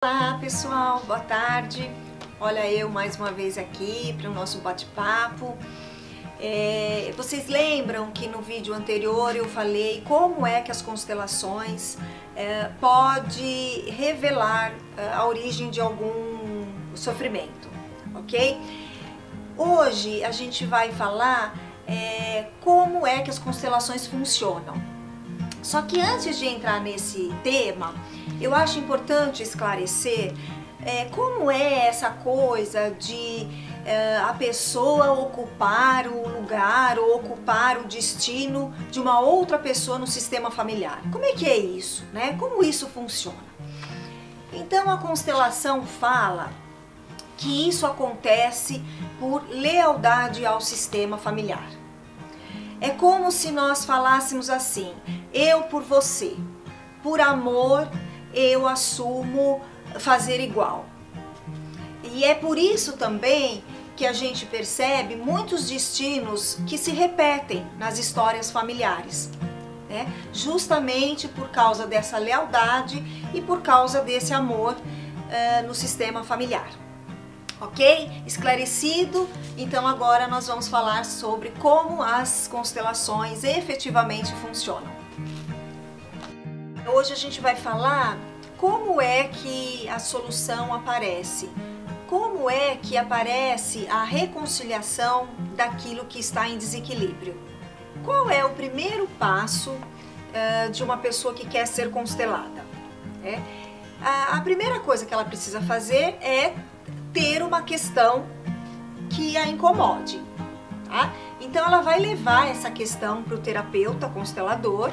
Olá pessoal, boa tarde. Olha eu mais uma vez aqui para o nosso bate-papo. Vocês lembram que no vídeo anterior eu falei como é que as constelações pode revelar a origem de algum sofrimento, ok? Hoje a gente vai falar como é que as constelações funcionam. Só que antes de entrar nesse tema, eu acho importante esclarecer como é essa coisa de a pessoa ocupar o lugar ou ocupar o destino de uma outra pessoa no sistema familiar. Como é que é isso, né? Como isso funciona? Então a constelação fala que isso acontece por lealdade ao sistema familiar. É como se nós falássemos assim: eu por você, por amor eu assumo fazer igual. E é por isso também que a gente percebe muitos destinos que se repetem nas histórias familiares, né? Justamente por causa dessa lealdade e por causa desse amor no sistema familiar. Ok? Esclarecido? Então agora nós vamos falar sobre como as constelações efetivamente funcionam. Hoje a gente vai falar como é que a solução aparece, como é que aparece a reconciliação daquilo que está em desequilíbrio. Qual é o primeiro passo de uma pessoa que quer ser constelada? A primeira coisa que ela precisa fazer é ter uma questão que a incomode, tá? Então ela vai levar essa questão para o terapeuta constelador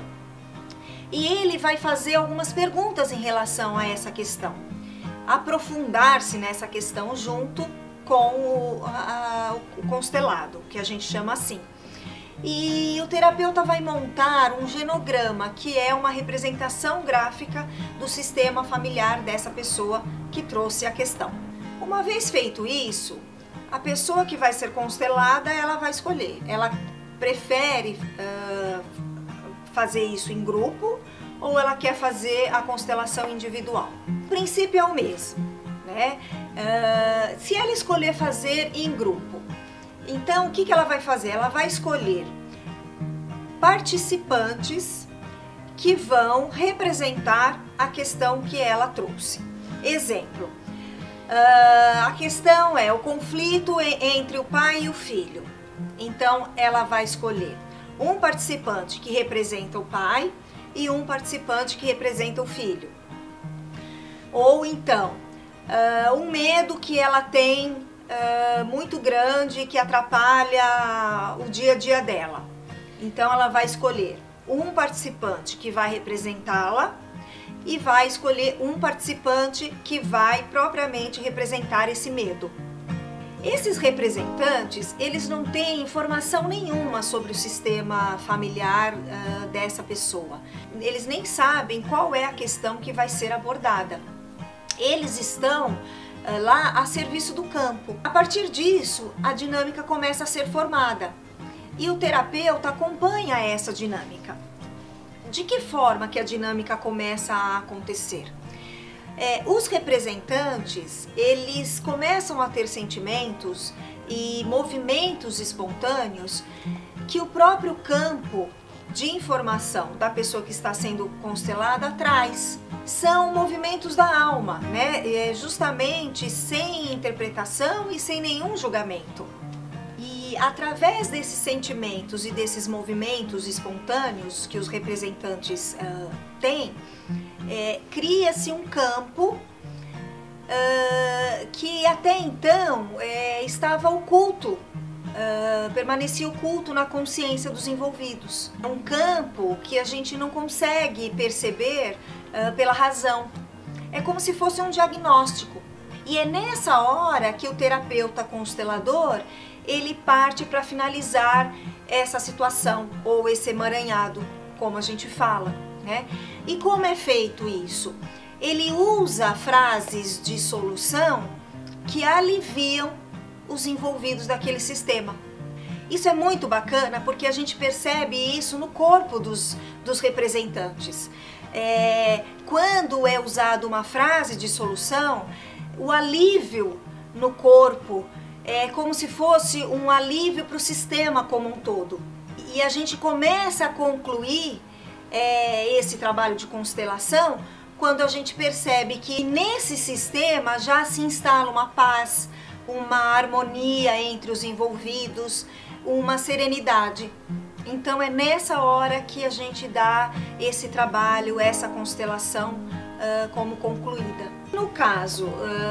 e ele vai fazer algumas perguntas em relação a essa questão, aprofundar-se nessa questão junto com o constelado, que a gente chama assim. E o terapeuta vai montar um genograma, que é uma representação gráfica do sistema familiar dessa pessoa que trouxe a questão. Uma vez feito isso, a pessoa que vai ser constelada, ela vai escolher. Ela prefere fazer isso em grupo ou ela quer fazer a constelação individual. O princípio é o mesmo, né? Se ela escolher fazer em grupo, então o que ela vai fazer? Ela vai escolher participantes que vão representar a questão que ela trouxe. Exemplo. A questão é o conflito entre o pai e o filho. Então ela vai escolher um participante que representa o pai e um participante que representa o filho. Ou então um medo que ela tem muito grande que atrapalha o dia a dia dela. Então ela vai escolher um participante que vai representá-la e vai escolher um participante que vai propriamente representar esse medo. Esses representantes, eles não têm informação nenhuma sobre o sistema familiar dessa pessoa. Eles nem sabem qual é a questão que vai ser abordada. Eles estão lá a serviço do campo. A partir disso, a dinâmica começa a ser formada e o terapeuta acompanha essa dinâmica. De que forma que a dinâmica começa a acontecer? Os representantes, eles começam a ter sentimentos e movimentos espontâneos que o próprio campo de informação da pessoa que está sendo constelada traz. São movimentos da alma, né? Justamente sem interpretação e sem nenhum julgamento. E através desses sentimentos e desses movimentos espontâneos que os representantes têm, cria-se um campo que até então estava oculto, permanecia oculto na consciência dos envolvidos. É um campo que a gente não consegue perceber pela razão. É como se fosse um diagnóstico. E é nessa hora que o terapeuta constelador ele parte para finalizar essa situação ou esse emaranhado, como a gente fala, né? E como é feito isso? Ele usa frases de solução que aliviam os envolvidos daquele sistema. Isso é muito bacana porque a gente percebe isso no corpo dos representantes. Quando é usada uma frase de solução, o alívio no corpo é como se fosse um alívio para o sistema como um todo. E a gente começa a concluir esse trabalho de constelação quando a gente percebe que nesse sistema já se instala uma paz, uma harmonia entre os envolvidos, uma serenidade. Então é nessa hora que a gente dá esse trabalho, essa constelação como concluída. No caso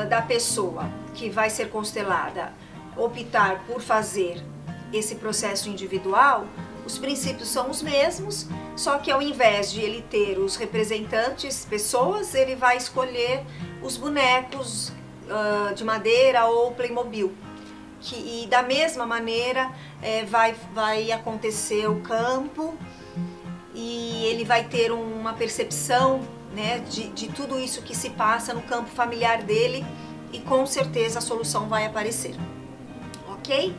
da pessoa que vai ser constelada optar por fazer esse processo individual, os princípios são os mesmos, só que ao invés de ele ter os representantes, pessoas, ele vai escolher os bonecos de madeira ou Playmobil. E da mesma maneira vai acontecer o campo e ele vai ter uma percepção, né, de tudo isso que se passa no campo familiar dele e com certeza a solução vai aparecer. Ok?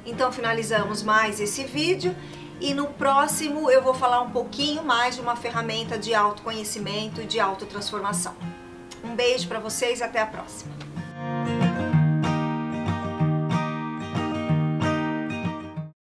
Então finalizamos mais esse vídeo e no próximo eu vou falar um pouquinho mais de uma ferramenta de autoconhecimento e de autotransformação. Um beijo para vocês e até a próxima!